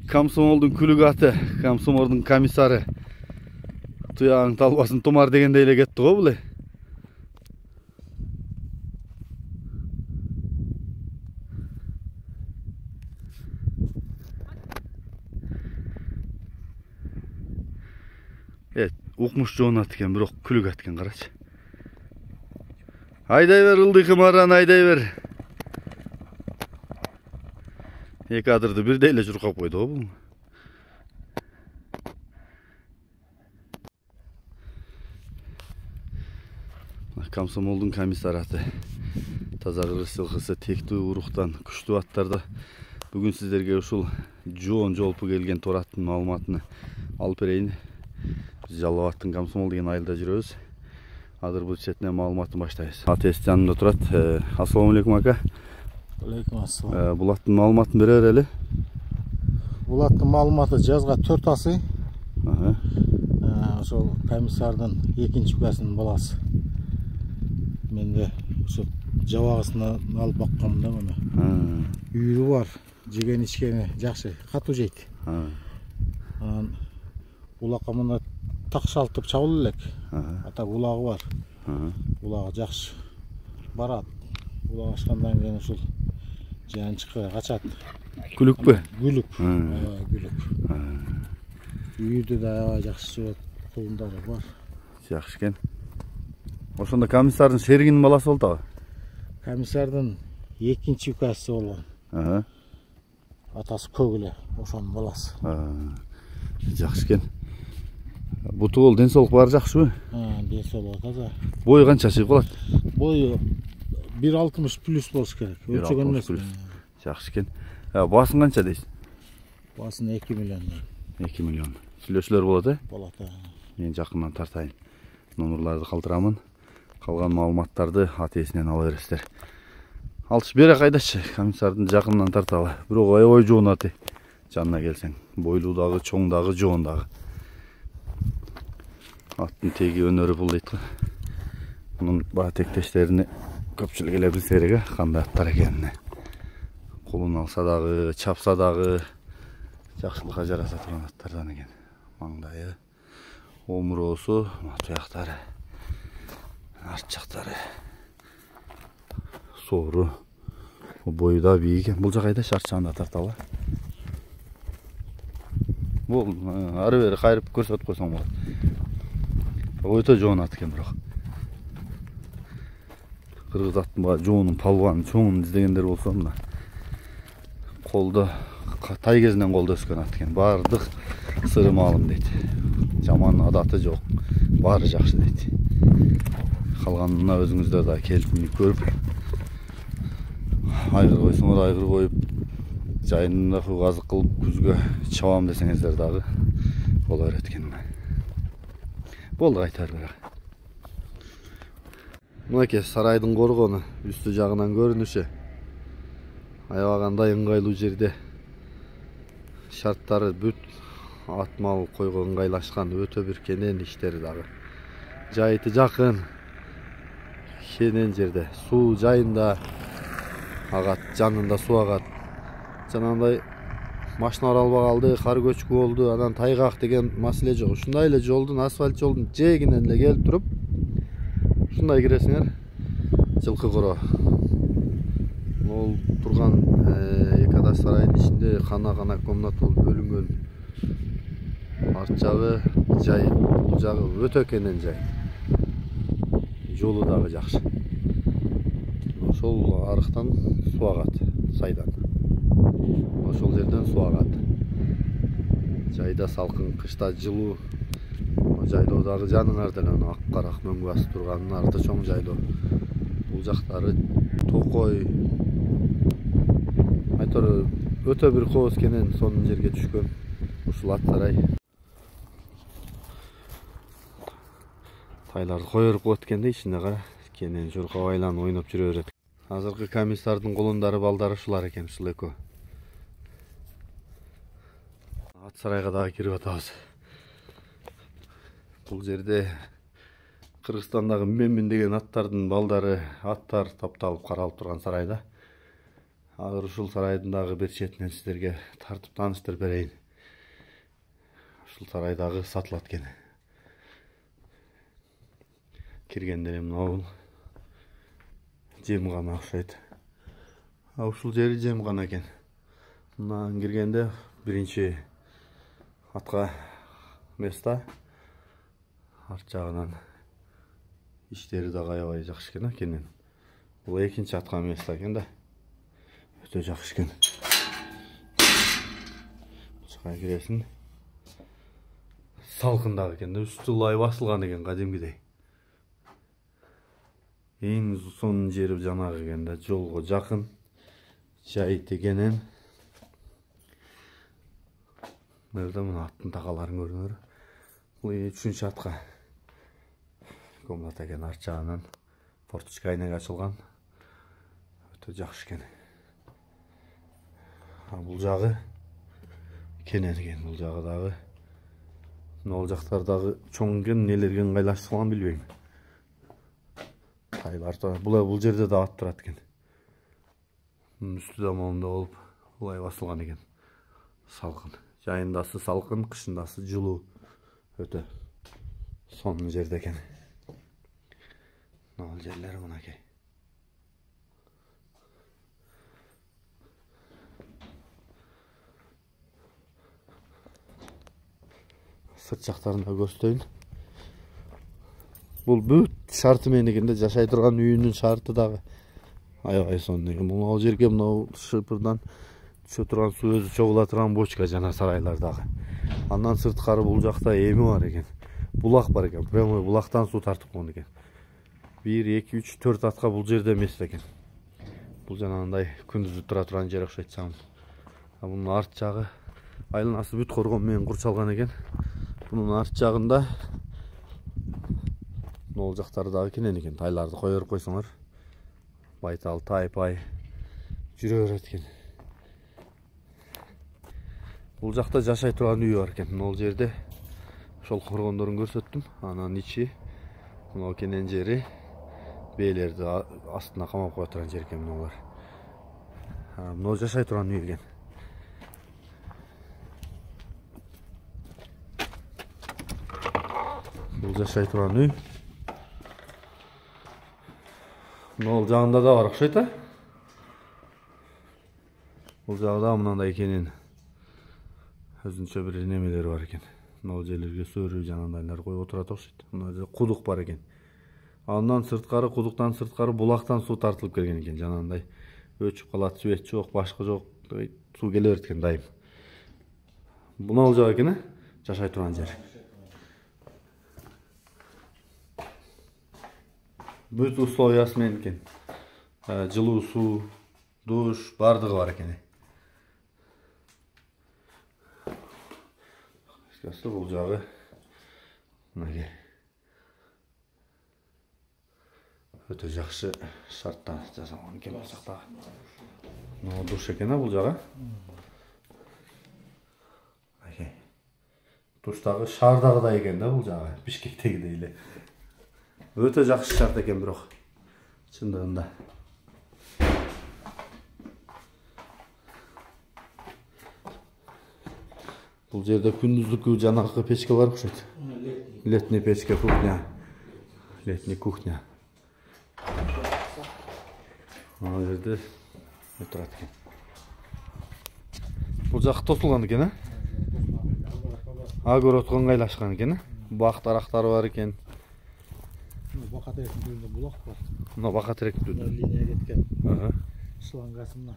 Комсомолдун күлүк аты, комсомолдун комиссары. Туяң талбасын тумар дегендей эле кетти го бул. Укмуш жоонат экен, бирок күлүк ат экен, карачы. Айдай бер ылдыйкы маран, айдай бер. Эки адырды бирдей эле чуркап койду го бул. Комсомолдун комиссараты. Таза кыргыз жылкысы тектүү уруктан күчтүү аттарда. Бүгүн сиздерге ушул жоон жолпу келген тораттын маалыматын алып берейин. Biz Жалал Абадтын Комсомол деген айылда жүрөбүз. Адыр бул четинен маалыматын баштайбыз. Атес жанында турат. Ассаламу алейкум ака. Алейкум ассалам. Бул аттын маалыматын бере берели. Бул аттын маалыматы жазга 4 асы. Ошол комиссардын экинчи укасынын баласы. Менде ошо жабагысына алып баккам да мына. Үйүрү бар, жеген ичкени жакшы, катуу жейт. Улакка мына такшалтып чабыл элек. Ата улагы бар. Улагы жакшы барат. Улак ашкандан кийин ушул жанчыкка качат. Күлүкпү? Күлүк. Күлүк. Үйдө да аябай жакшы жүрөт, кулундары бар. Жакшы экен. Ошондо комиссардын шеригинин баласы болду. Комиссардын экинчи укасы болгон. Атасы көк эле, ошонун баласы. Жакшы экен. Буту бол, ден соолук баары жакшыбы? Ден соолугу таза. Бою канча чыгып калат? Бою 1.60 плюс болуш керек. Өлчөгөн эмес. Жакшы экен. Баасын канча дейсиз? Баасын 2 миллион. 2 миллион. Сүйлөшүлөр болот, Болот. Мен жакындан тартайын. Номерларды калтырамын. Калган маалыматтарды атесинен ала бересиздер. Алчы бере кайдачы, комиссардын жакындан тарталы. Бирок аябай жоон аты. Жанына келсең, бойлуу дагы, чоң дагы, жоон дагы. Аттын теги өнөрү бул дейт го. Мунун баа тектештерини көпчүлүк эле билсе керек, кандай аттар экенин. Колун алса дагы, чапса дагы жакшылыкка жараса турган аттардан экен. Маңдайы, омуроосу, туяктары, арт жактары, соору, бою да бийик экен. Бул жак кайда шарчагында тарталы. Бул ары бери кайрып көрсөтүп койсоң болот. Өтө жоон ат экен бирок. Кыргыз аттын жоонун палубанын чоңун издегендер болсо мына колдо тай кезинен колдо өскөн ат экен. Баардык сыры маалым дейт. Жаман адаты жок. Баары жакшы дейт. Калганына өзүңүздөр да келип көрүп айгыр койсоңор айгыр коюп жайында азык кылып күзгө чабам десеңиздер дагы боло берет экен. Болду, айта бер. Мынакей сарайдын коргону үстү жагынан көрүнүшү. Аябагандай ыңгайлуу жерде. Шарттары бүт ат мал койго ыңгайлашкан, өтө бир кенен иштери дагы. Жайыты жакын. Кенен жерде суу жайында агат, жанында суу агат. Жанагындай машиналар албай калды, кар көчкү болду, анан тайгак деген маселе жок. Ушундай эле жолдун, асфальт жолдун жээгинен эле келип туруп, ушундай киресиңер. Жылкы коро. Ол турган Экадаш сарайдын ичинде кана комната болуп бөлүнгөн. Арт жагы жай, бул жагы өтө кенен жай. Жолу дагы жакшы. Ошол арыктан суу агат, сайдан. Ошол жерден суу агат. Жайда салкын, кышта жылуу. Жайлоодагы жаныңарда эле ак карак мөң басып турган арты чоң жайлоо. Бул жактары токой. Айтор өтө бир кооз кенен сонун жерге түшкөн. Ушул ат сарай. Тайларды коюп коет экенде, ичинде кара. Кенен журка байланып ойноп жүрө берет. Азыркы комиссардын колундары балдары ушулар экен, ушул экөө. Ат сарайга дагы кирип атабыз. Бул жерде Кыргызстандагы менмин деген аттардын балдары, аттар тапталып каралып турган сарайда. Агыр ушул сарайдагы бир четинен сиздерге тартып тааныштырып берейин. Ушул сарайдагы сатылат экен. Киргенде мынау жемгана окшойт. Ушул жери жемгана экен. Мындан киргенде биринчи атка места. Арт жагынан иштери да аябай жакшы экен кенен. Бул экинчи атка места экен да. Өтө жакшы экен. Чыга киресиң. Салкындагы экен да, үстү лай басылган экен кадимгидей. Эң сонун жери жанагы экен да, жолго жакын. Жайыт экенен. Мында мына аттын такаларын көрүңөр. Бул 3-чү атка комната экен, арт жагынан форточка айнек ачылган. Өтө жакшы экен. Бул жагы кенен экен, бул жагы дагы. Мына жактардагы чоң экен, нелерге ыңгайлашканын билбейм. Тайлар бул жерде да ат турат экен. Үстү да момунда болуп, улай басылган экен. Салкын. Жайындасы салкын, кышындасы жылуу. Өтө сонун жерде экен. Мына жерлер мынакей. Сырт жактарын да көрсөтөйүн. Бул бүт шарты менен экен да, жашай турган үйүнүн шарты дагы аябай сонун экен. Мына жерге мына шыпырдан түшө турган суу өзү чогула турган бочка жана сарайлардагы. Андан сырткары бул жакта эми бар экен. Булак бар экен. Прямой булактан суу тартып койгон экен. 1, 2, 3, 4 атка бул жерде эмес экен. Бул жанагындай күндүзү тура турган жер окшойт чам. Бунун арт жагы айланасы бүт коргон менен курчалган экен. Бунун арт жагында нол жактары дагы кенен экен. Тайларды кое берип койсоңор, байтал, тайпай жүрө берет экен. Бул жакта жашай турган үй бар экен. Мына жерде ошол коргондорун көрсөттүм. Анан ичи мына кенен жери бээлерди астына камап кое турган жер экен мыналар. Мына жашай турган үй экен. Бул жашай турган үй. Мына жагында да бар окшойт а. Бул жагда мындай кенен өзүнчө бир немелер бар экен. Мына жерлерге сөрү жанагындайлар коюп отурат окшойт. Мына жерде кудук бар экен. Андан сырткары, кудуктан сырткары булактан суу тартылып келген экен. Жанагындай өчүп калат, свет жок, башка жок, суу келе берет экен дайым. Мына жак экен, жашай турган жер. Бүт условиясы менен экен. Жылуу суу, душ, бардыгы бар экен. Бул жагы мынакей. Өтө жакшы шартта жасалган экен бул жакта. Мына душ экен бул жагы. Мынакей. Душтагы шаардагыдай экен да бул жагы, Бишкектегидей эле. Өтө жакшы шарт экен бирок чындыгында. Бул жерде күндүзлүкү жанагы печка бар окшойт. Летний печка, кухня. Летний кухня. Ана жерде турат экен. Бул жак тосулган экен, Огородго ыңгайлашкан экен, Бак дарактары бар экен. Бака теректин түбүндө булак бар. Мына бака теректин түбүндө Линия кеткен. Шлангасы мына.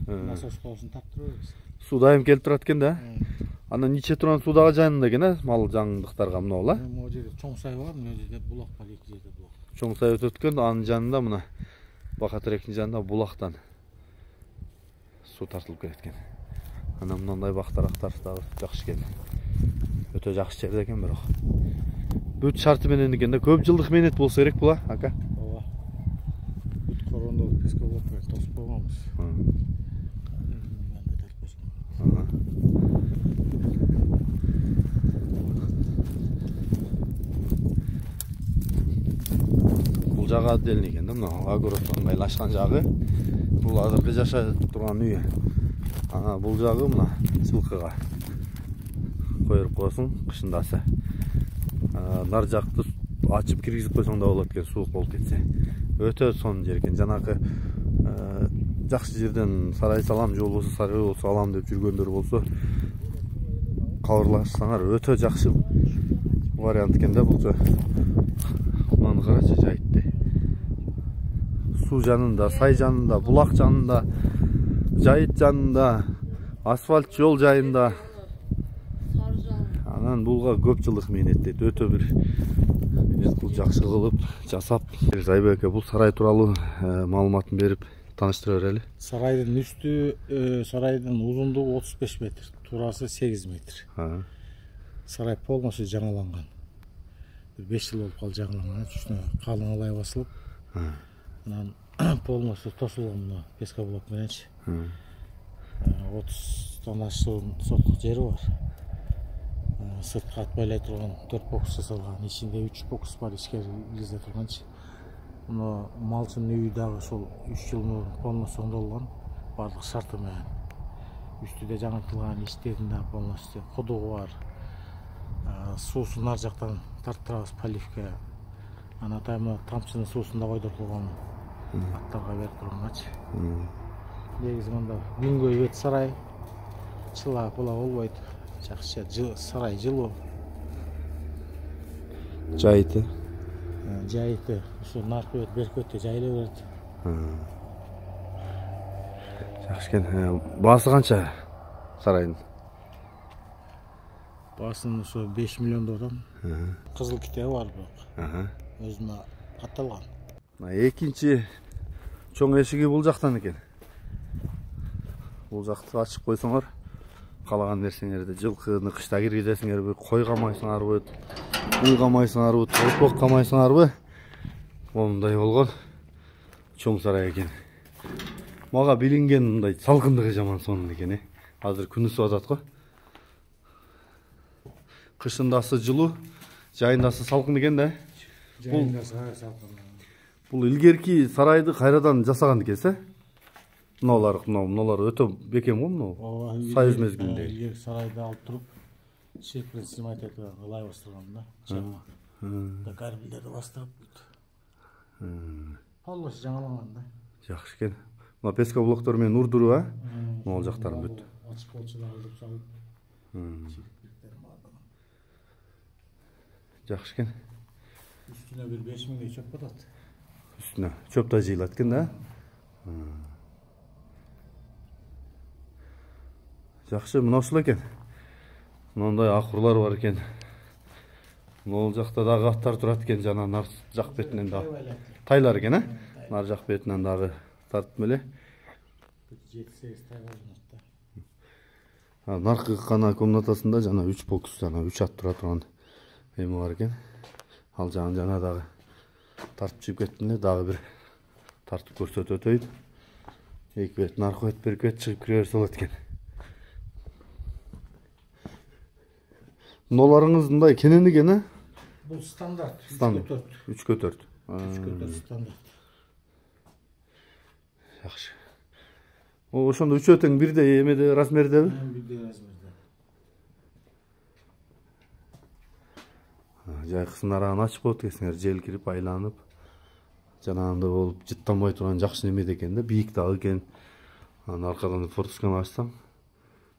Насос колусун таптырып беребиз. Суу дайым келип турат экен да. Анан иче турган суу дагы жанында экен, мал жаңдыктарга мына ола. Могу жерде чоң сай бар, мына жерде булак бар, эки жерде булак. Чоң сай өтөт экен, анын жанында мына бака теректин жанында булактан суу тартылып келет экен. Анан мындай бак дарактар дагы жакшы экен. Өтө жакшы жерде экен бирок. Бүт шарты менен экен да, көп жылдык менет болсо керек була, ака. Ооба. Бүт корондо пескалап тосуп койгонбуз. Бул жагы отдельный экен да, мына огородго ыңгайлашкан жагы. Бул азыркы жашап турган үй. Бул жагы мына жылкыга коюп койсуң кышындасы. Нар жакты ачып киргизип койсоң да болот экен, суук болуп кетсе. Өтө сонун жер экен. Жанагы жакшы жерден сарай салам же болбосо сарай болсо алам деп жүргөндөр болсо кабарлашсаңар өтө жакшы вариант экен да бул жер. Мына карачы жайтты. Суу жанында, сай жанында, булак жанында, жайыт жанында, асфальт жол жайында. Анан булга көп жылдык мээнеттейт. Өтө бир жакшы кылып жасап. Айбек аке, бул сарай тууралуу маалыматын берип таныштыра берели. Сарайдын үстү, сарайдын узундугу 35 метр, туурасы 8 метр. Сарай полностью жаңаланган. 5 жыл болуп калды жаңаланган. Үстүнө калың алай басылып. Анан полностью тосулган мына пескоблок мененчи. 30 ашуун соттук жери бар. Сыртка атпайлай турган 4 бокс жасалган. Ичинде 3 бокс бар, ичкери киргизе турганчы. Мына малчынын үйү дагы ошол 3 жыл мурун полностью оңдолгон. Бардык шарты менен. Үстүдө жаңыртылган, ичтеринде полностью кудугу бар. Суусун нар жактан тарттырабыз поливке. Ана тайма тамчынын суусун да койдуртулган. Аттарга берип турганчы. Негизи мында күнгө үйөт сарай. Чыла була болбойт. Жакшы сарай жылуу. Жайыты. Жайыты ушу наркы өтүп берип өтүп жайлы берет. Жакшы экен. Баасы канча сарайдын? Баасын ушу 5 миллион додон. Кызыл китеби бар бирок. Өзүнө катталган. Экинчи чоң эшиги бул жактан экен. Бул жакты ачып койсоңор, калаган нерсеңерди жылкыны кышта киргизесиңерби, кой камайсыңарбы, үй камайсыңарбы, топок камайсыңарбы. Мондай болгон чоң сарай экен. Мага билинген мындай салкындыгы жаман сонун экен. Азыр күн ысып атат го. Кышындасы жылуу, жайындасы салкын экен да. Жайындасы салкын. Бул илгерки сарайды кайрадан жасаган экенсиз? Мыналар өтө бекем го мынау. Союз мезгилинде. Илгерки сарайды алып туруп, шекпен снимать этип ылай бастырган да. Чама. Да карбилдерди бастырып. Полностью жаңаланган да. Жакшы экен. Мына пескоблоктор менен урдуруп, Могул жактарын бүт. Ачык болчула кылып салып. Жакшы экен. Üstüne bir 5 mingге çöp batат. Üstüne çöp da jыйылат экен да. Жакшы, мына ушул экен. Мындай акурлар бар экен. Могул жакта дагы аттар турат экен, жана нар жак бетинен да. Тайлар экен, Нар жак бетинен дагы тартып эле. 7-8 тайлар да. Наркы кана комнатасында жана 3 бокс, жана 3 ат тура турган эми бар экен. Ал жагын жана дагы тартып чыгып кеттим эле, дагы бир тартып көрсөтөт өйт. Эки бет наркы бет берип кет чыгып кире берсе болот экен. Ноларыңыз мындай кенен экен, Бул стандарт. 3/4. 3/4 стандарт. Жакшы. Ошондо үчөө тең бирдей эмеде размердеби? Бирдей размерде. Жайкысын арагын ачып коет экенсиңер, жел кирип айланып. Жанагындай болуп жыттанбай турган жакшы неме экен да, бийик дагы экен. Анан аркадан форточканы ачсаң,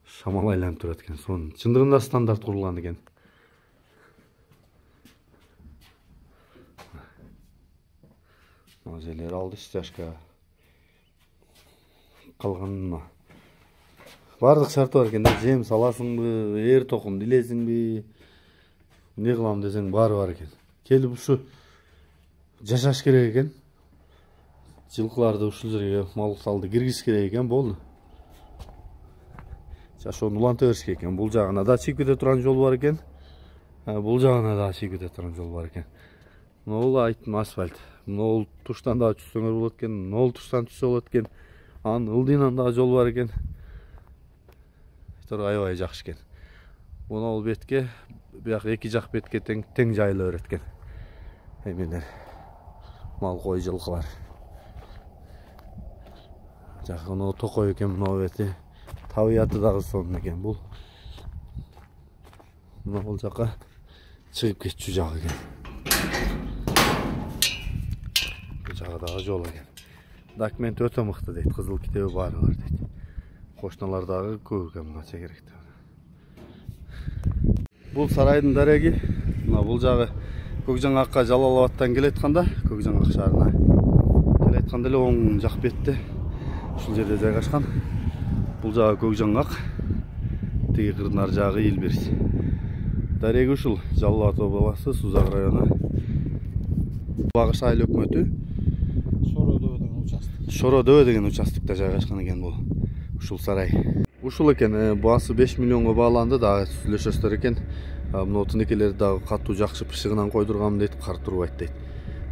шамал айланып турат экен. Сонун чындыгында стандарт курулган экен. Мажелер алды жашка. Калган бардык шарты бар экен да, жем саласыңбы, эр токум дилесиңби, не кылам десең баары бар экен. Келип ушу жашаш керек экен. Жылкыларды ушул жерге мал салды киргизиш керек экен, болду. Жашоону уланта бериш керек экен. Бул жагына да чыгып кете турган жол бар экен. Бул жагына да чыгып кете турган жол бар экен. Могул айттым асфальт. Могул туштан да түшсөңөр болот экен, могул туштан түшсө болот экен. Анын ылдыйынан да жол бар экен. Аябай жакшы экен. Могул бетке, бияк эки жак бетке тең жайыла берет экен. Эмелер. Мал, кой, жылкылар. Жақын о токой екен мынау бети. Табияты дағы сонун екен бұл. Мына бұл жаққа шығып кетчү жағы екен. Бұл жағы дағы жол екен. Документ өте мықты дейді. Қызыл китебі бары бар дейді. Қошналардағы көп екен мына чегеректе. Бұл сарайдың дареги. Мына бұл жағы Көкжаңаққа Жалалабадтан келетканда, Көкжаңақ шаарына келетканда эле оң жақ бетте ушул жерде жайгашкан. Бұл жағы Көкжаңақ, тиги кырдын ар жагы Илбирс. Дареги ушул Жалалабад областы Сузак району Багыш айыл өкмөтү Шородөбө деген участокто жайгашкан экен бул. Ушул сарай. Ушул экен, баасы 5 миллионго бааланды, дагы сүйлөшөсүздөр экен. Мына тинекелер дагы катуу жакшы пышыгынан койдургам дейт, кар турбайт дейт.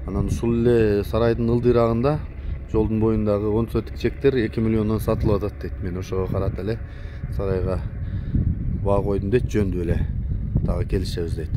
Анан ушул эле сарайдын ылдырагында жолдун боюндагы 10 сотик чектер 2 миллиондон сатылып атат дейт. Мен ошого карата эле сарайга баа койдум дейт, жөндүп эле дагы келишебиз дейт.